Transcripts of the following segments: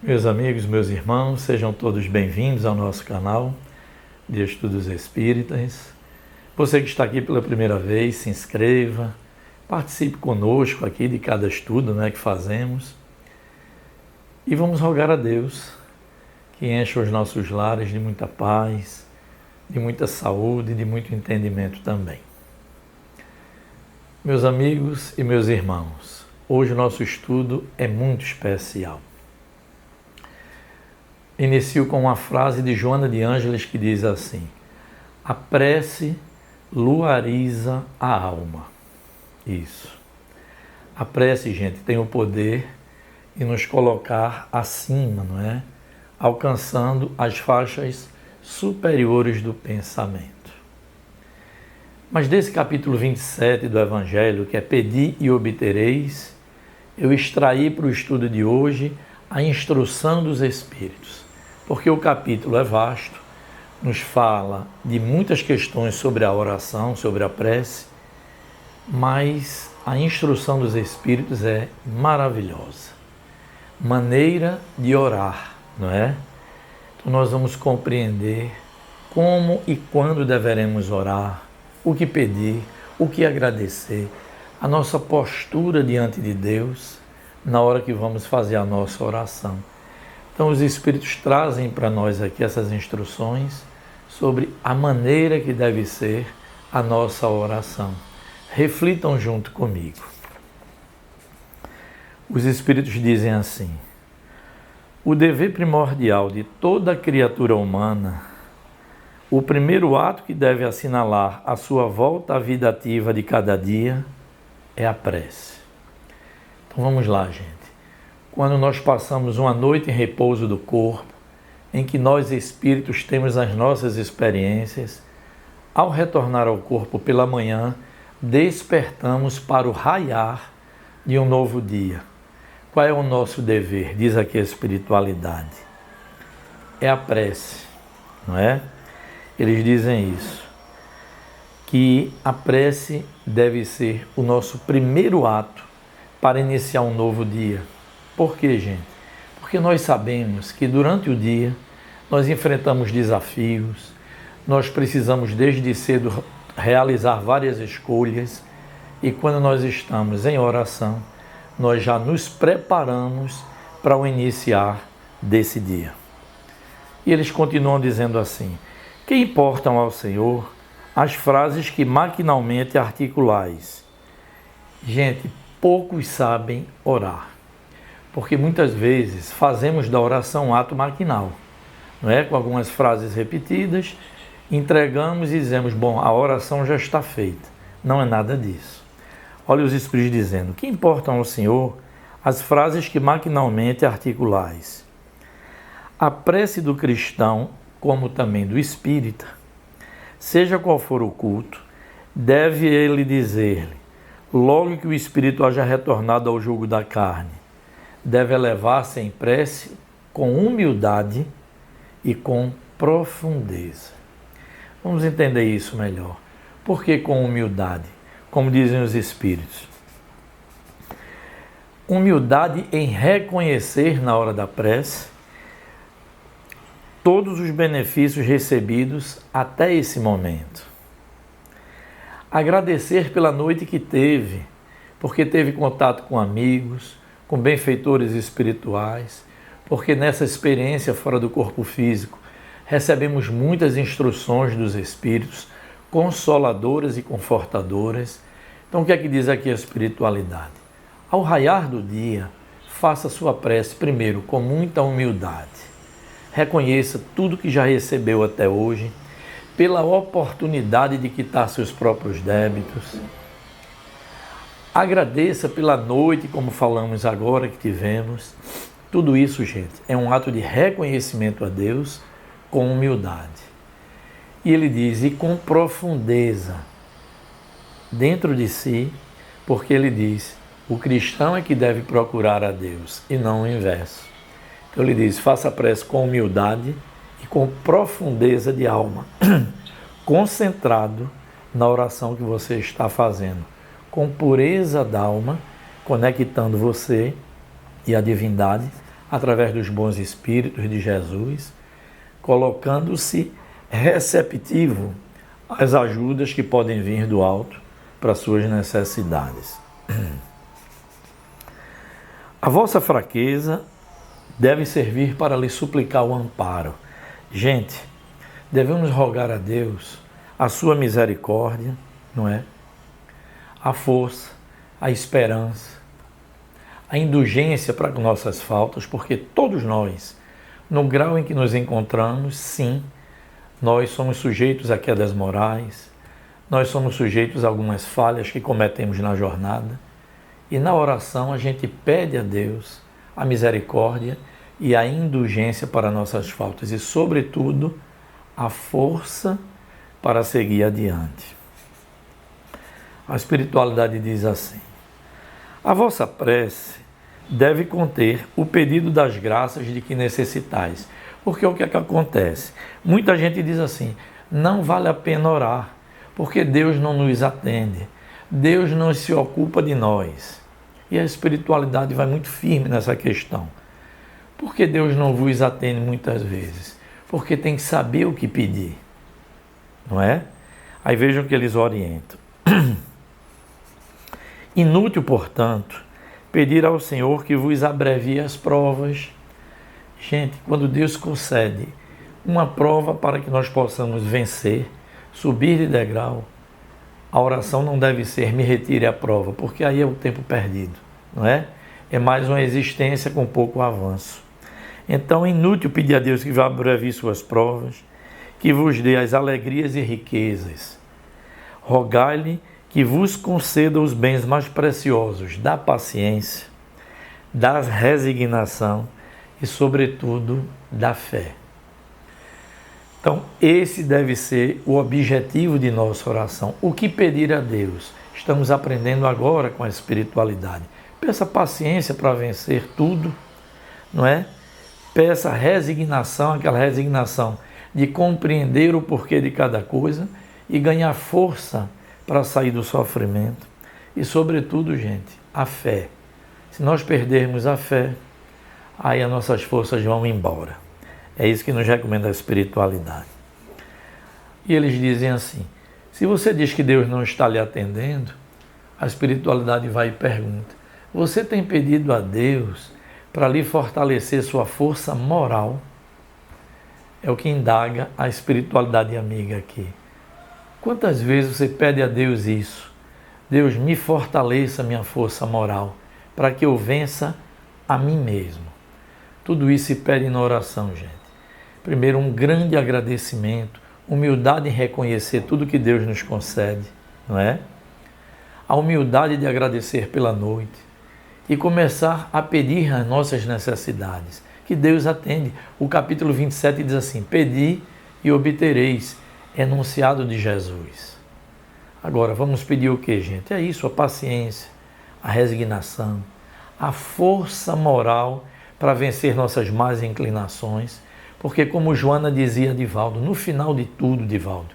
Meus amigos, meus irmãos, sejam todos bem-vindos ao nosso canal de Estudos Espíritas. Você que está aqui pela primeira vez, se inscreva, participe conosco aqui de cada estudo que fazemos. E vamos rogar a Deus que encha os nossos lares de muita paz, de muita saúde e de muito entendimento também. Meus amigos e meus irmãos, hoje o nosso estudo é muito especial. Inicio com uma frase de Joana de Ângeles que diz assim: a prece luariza a alma. Isso. A prece, gente, tem o poder de nos colocar acima, não é? Alcançando as faixas superiores do pensamento. Mas desse capítulo 27 do Evangelho, que é Pedi e obtereis, eu extraí para o estudo de hoje a instrução dos Espíritos. Porque o capítulo é vasto, nos fala de muitas questões sobre a oração, sobre a prece, mas a instrução dos Espíritos é maravilhosa. Maneira de orar, não é? Então nós vamos compreender como e quando deveremos orar, o que pedir, o que agradecer, a nossa postura diante de Deus na hora que vamos fazer a nossa oração. Então os Espíritos trazem para nós aqui essas instruções sobre a maneira que deve ser a nossa oração. Reflitam junto comigo. Os Espíritos dizem assim: o dever primordial de toda criatura humana, o primeiro ato que deve assinalar a sua volta à vida ativa de cada dia é a prece. Então vamos lá, gente. Quando nós passamos uma noite em repouso do corpo, em que nós espíritos temos as nossas experiências, ao retornar ao corpo pela manhã, despertamos para o raiar de um novo dia. Qual é o nosso dever? Diz aqui a espiritualidade. É a prece, não é? Eles dizem isso, que a prece deve ser o nosso primeiro ato para iniciar um novo dia. Por quê, gente? Porque nós sabemos que durante o dia nós enfrentamos desafios, nós precisamos desde cedo realizar várias escolhas e quando nós estamos em oração, nós já nos preparamos para o iniciar desse dia. E eles continuam dizendo assim: que importam ao Senhor as frases que maquinalmente articulais. Gente, poucos sabem orar. Porque muitas vezes fazemos da oração um ato maquinal, não é? Com algumas frases repetidas, entregamos e dizemos, bom, a oração já está feita. Não é nada disso. Olha os Espíritos dizendo: que importam ao Senhor as frases que maquinalmente articulais. A prece do cristão, como também do espírita, seja qual for o culto, deve ele dizer-lhe, logo que o espírito haja retornado ao jugo da carne, deve elevar-se em prece com humildade e com profundeza. Vamos entender isso melhor. Por que com humildade? Como dizem os Espíritos. Humildade em reconhecer na hora da prece todos os benefícios recebidos até esse momento. Agradecer pela noite que teve, porque teve contato com amigos, com benfeitores espirituais, porque nessa experiência fora do corpo físico recebemos muitas instruções dos Espíritos, consoladoras e confortadoras. Então o que é que diz aqui a espiritualidade? Ao raiar do dia, faça sua prece primeiro com muita humildade. Reconheça tudo que já recebeu até hoje, pela oportunidade de quitar seus próprios débitos. Agradeça pela noite, como falamos agora que tivemos. Tudo isso, gente, é um ato de reconhecimento a Deus com humildade. E ele diz, e com profundeza dentro de si, porque ele diz, o cristão é que deve procurar a Deus e não o inverso. Então ele diz, faça a prece com humildade e com profundeza de alma, concentrado na oração que você está fazendo, com pureza d'alma, conectando você e a divindade através dos bons espíritos de Jesus, colocando-se receptivo às ajudas que podem vir do alto para suas necessidades. A vossa fraqueza deve servir para lhe suplicar o amparo. Gente, devemos rogar a Deus a sua misericórdia, não é? A força, a esperança, a indulgência para com nossas faltas, porque todos nós, no grau em que nos encontramos, sim, nós somos sujeitos a quedas morais, nós somos sujeitos a algumas falhas que cometemos na jornada, e na oração a gente pede a Deus a misericórdia e a indulgência para nossas faltas e, sobretudo, a força para seguir adiante. A espiritualidade diz assim: a vossa prece deve conter o pedido das graças de que necessitais. Porque o que é que acontece? Muita gente diz assim: não vale a pena orar, porque Deus não nos atende, Deus não se ocupa de nós. E a espiritualidade vai muito firme nessa questão. Por que Deus não vos atende muitas vezes? Porque tem que saber o que pedir, não é? Aí vejam que eles orientam. Inútil, portanto, pedir ao Senhor que vos abrevie as provas. Gente, quando Deus concede uma prova para que nós possamos vencer, subir de degrau, a oração não deve ser me retire a prova, porque aí é o tempo perdido, não é? É mais uma existência com pouco avanço. Então é inútil pedir a Deus que vá abrevie suas provas, que vos dê as alegrias e riquezas. Rogai-lhe que vos conceda os bens mais preciosos da paciência, da resignação e, sobretudo, da fé. Então, esse deve ser o objetivo de nossa oração. O que pedir a Deus? Estamos aprendendo agora com a espiritualidade. Peça paciência para vencer tudo, não é? Peça resignação, aquela resignação de compreender o porquê de cada coisa e ganhar força para sair do sofrimento. E, sobretudo, gente, a fé. Se nós perdermos a fé, aí as nossas forças vão embora. É isso que nos recomenda a espiritualidade. E eles dizem assim: se você diz que Deus não está lhe atendendo, a espiritualidade vai e pergunta: você tem pedido a Deus para lhe fortalecer sua força moral? É o que indaga a espiritualidade amiga aqui. Quantas vezes você pede a Deus isso? Deus, me fortaleça minha força moral para que eu vença a mim mesmo. Tudo isso se pede na oração, gente. Primeiro, um grande agradecimento, humildade em reconhecer tudo que Deus nos concede, não é? A humildade de agradecer pela noite e começar a pedir as nossas necessidades, que Deus atende. O capítulo 27 diz assim: pedi e obtereis, enunciado de Jesus. Agora, vamos pedir o que, gente? É isso, a paciência, a resignação, a força moral para vencer nossas más inclinações, porque, como Joana dizia a Divaldo, no final de tudo, Divaldo,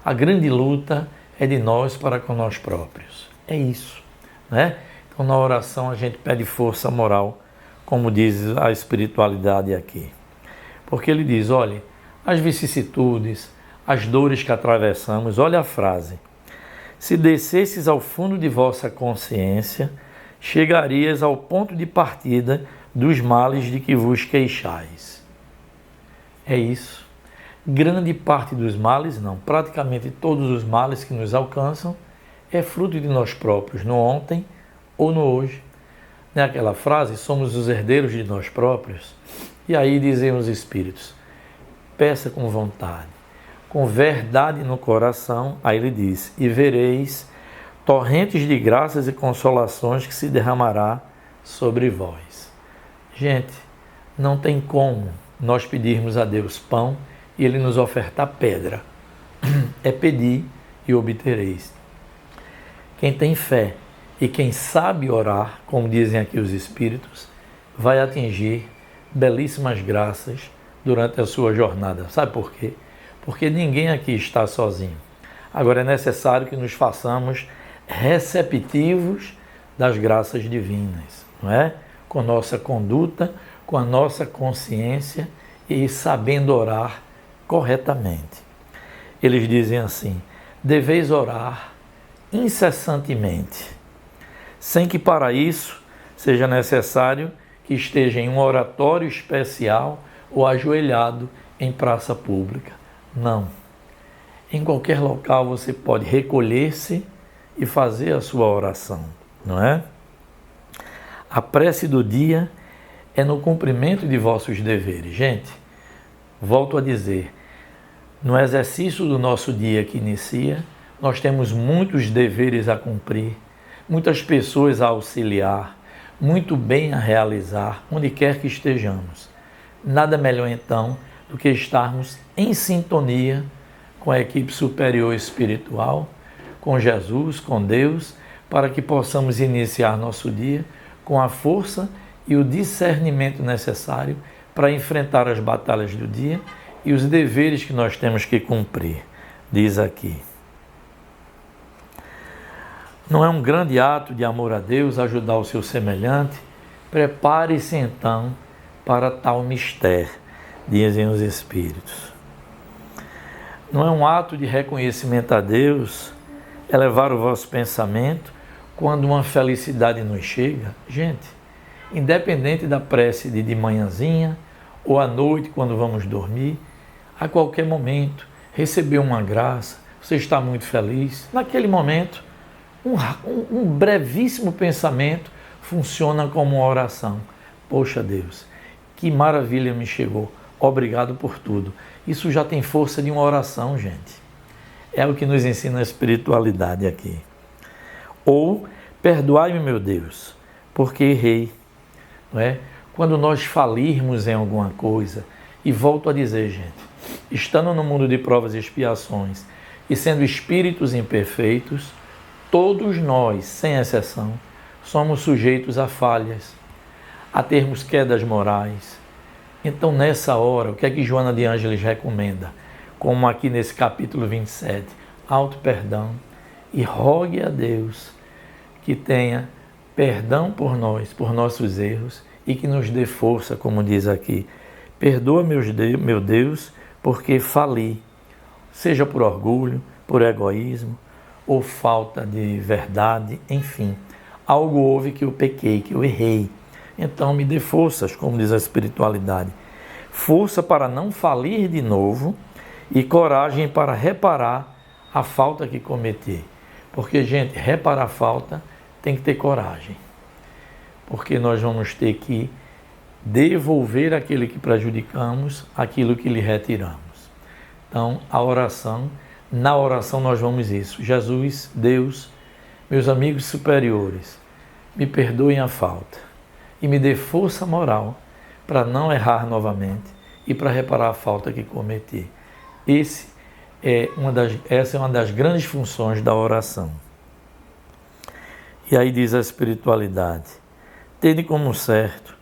a grande luta é de nós para com nós próprios. É isso, né? Então, na oração, a gente pede força moral, como diz a espiritualidade aqui. Porque ele diz: olha, as vicissitudes, as dores que atravessamos, olha a frase: se descesses ao fundo de vossa consciência, chegarias ao ponto de partida dos males de que vos queixais. É isso. Grande parte dos males, não, praticamente todos os males que nos alcançam, é fruto de nós próprios, no ontem ou no hoje. Não é aquela frase: somos os herdeiros de nós próprios? E aí dizem os Espíritos: peça com vontade, com verdade no coração. Aí ele diz: e vereis torrentes de graças e consolações que se derramará sobre vós. Gente, não tem como nós pedirmos a Deus pão e Ele nos ofertar pedra. É pedir e obtereis. Quem tem fé e quem sabe orar, como dizem aqui os Espíritos, vai atingir belíssimas graças durante a sua jornada. Sabe por quê? Porque ninguém aqui está sozinho. Agora é necessário que nos façamos receptivos das graças divinas, não é? Com nossa conduta, com a nossa consciência e sabendo orar corretamente. Eles dizem assim: deveis orar incessantemente, sem que para isso seja necessário que esteja em um oratório especial ou ajoelhado em praça pública. Não. Em qualquer local você pode recolher-se e fazer a sua oração, não é? A prece do dia é no cumprimento de vossos deveres. Gente, volto a dizer, no exercício do nosso dia que inicia, nós temos muitos deveres a cumprir, muitas pessoas a auxiliar, muito bem a realizar, onde quer que estejamos. Nada melhor então do que estarmos em sintonia com a equipe superior espiritual, com Jesus, com Deus, para que possamos iniciar nosso dia com a força e o discernimento necessário para enfrentar as batalhas do dia e os deveres que nós temos que cumprir. Diz aqui: não é um grande ato de amor a Deus ajudar o seu semelhante? Prepare-se então para tal mistério, dizem os Espíritos. Não é um ato de reconhecimento a Deus elevar o vosso pensamento quando uma felicidade nos chega? Gente, independente da prece de manhãzinha ou à noite quando vamos dormir, a qualquer momento, receber uma graça, você está muito feliz, naquele momento, um brevíssimo pensamento funciona como uma oração. Poxa Deus, que maravilha me chegou, obrigado por tudo. Isso já tem força de uma oração, gente. É o que nos ensina a espiritualidade aqui. Ou, perdoai-me, meu Deus, porque errei. Não é? Quando nós falirmos em alguma coisa, e volto a dizer, gente, estando no mundo de provas e expiações e sendo espíritos imperfeitos, todos nós, sem exceção, somos sujeitos a falhas, a termos quedas morais. Então, nessa hora, o que é que Joana de Ângeles recomenda? Como aqui nesse capítulo 27, auto-perdão, e rogue a Deus que tenha perdão por nós, por nossos erros, e que nos dê força, como diz aqui. Perdoa, meu Deus, porque fali, seja por orgulho, por egoísmo, ou falta de verdade, enfim. Algo houve que eu pequei, que eu errei. Então me dê forças, como diz a espiritualidade. Força para não falir de novo e coragem para reparar a falta que cometi. Porque, gente, reparar a falta tem que ter coragem. Porque nós vamos ter que devolver àquele que prejudicamos aquilo que lhe retiramos. Então, a oração, na oração nós vamos isso. Jesus, Deus, meus amigos superiores, me perdoem a falta e me dê força moral para não errar novamente e para reparar a falta que cometi. Essa é uma das grandes funções da oração. E aí diz a espiritualidade: tende como certo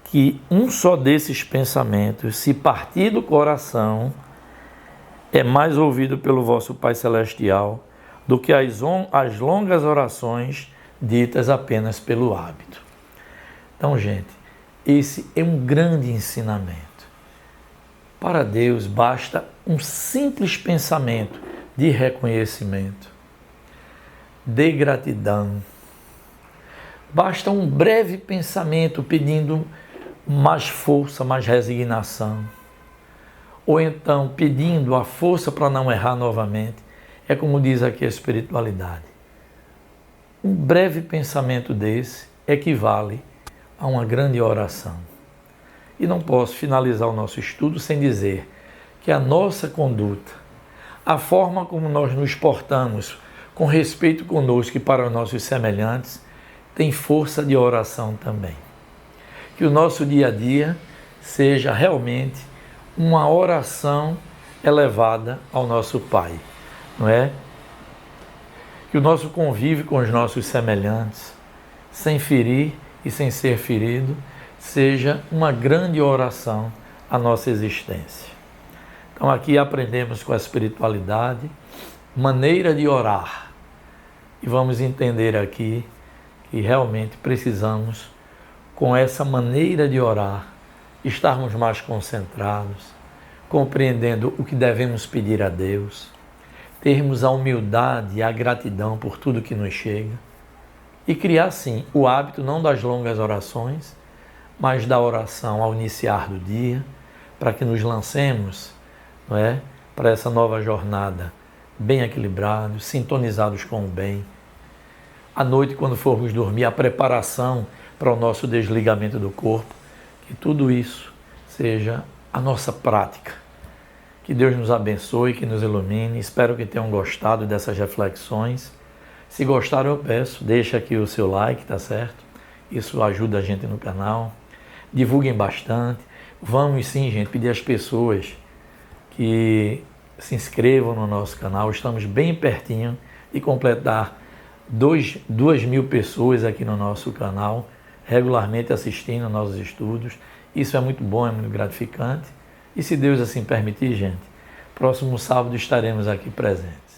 que um só desses pensamentos, se partir do coração, é mais ouvido pelo vosso Pai Celestial do que as longas orações ditas apenas pelo hábito. Então, gente, esse é um grande ensinamento. Para Deus basta um simples pensamento de reconhecimento, de gratidão. Basta um breve pensamento pedindo mais força, mais resignação. Ou então pedindo a força para não errar novamente. É como diz aqui a espiritualidade. Um breve pensamento desse equivale a uma grande oração. E não posso finalizar o nosso estudo sem dizer que a nossa conduta, a forma como nós nos portamos com respeito conosco e para os nossos semelhantes, tem força de oração também. Que o nosso dia a dia seja realmente uma oração elevada ao nosso Pai, não é? Que o nosso convívio com os nossos semelhantes, sem ferir e sem ser ferido, seja uma grande oração à nossa existência. Então aqui aprendemos com a espiritualidade maneira de orar e vamos entender aqui que realmente precisamos, com essa maneira de orar, estarmos mais concentrados, compreendendo o que devemos pedir a Deus, termos a humildade e a gratidão por tudo que nos chega e criar, sim, o hábito não das longas orações, mas da oração ao iniciar do dia, para que nos lancemos, não é, para essa nova jornada bem equilibrados, sintonizados com o bem. À noite, quando formos dormir, a preparação para o nosso desligamento do corpo, que tudo isso seja a nossa prática. Que Deus nos abençoe, que nos ilumine. Espero que tenham gostado dessas reflexões. Se gostaram, eu peço, deixa aqui o seu like, tá certo? Isso ajuda a gente no canal. Divulguem bastante. Vamos sim, gente, pedir às pessoas que se inscrevam no nosso canal. Estamos bem pertinho de completar 2.000 pessoas aqui no nosso canal, regularmente assistindo aos nossos estudos. Isso é muito bom, é muito gratificante. E se Deus assim permitir, gente, próximo sábado estaremos aqui presentes.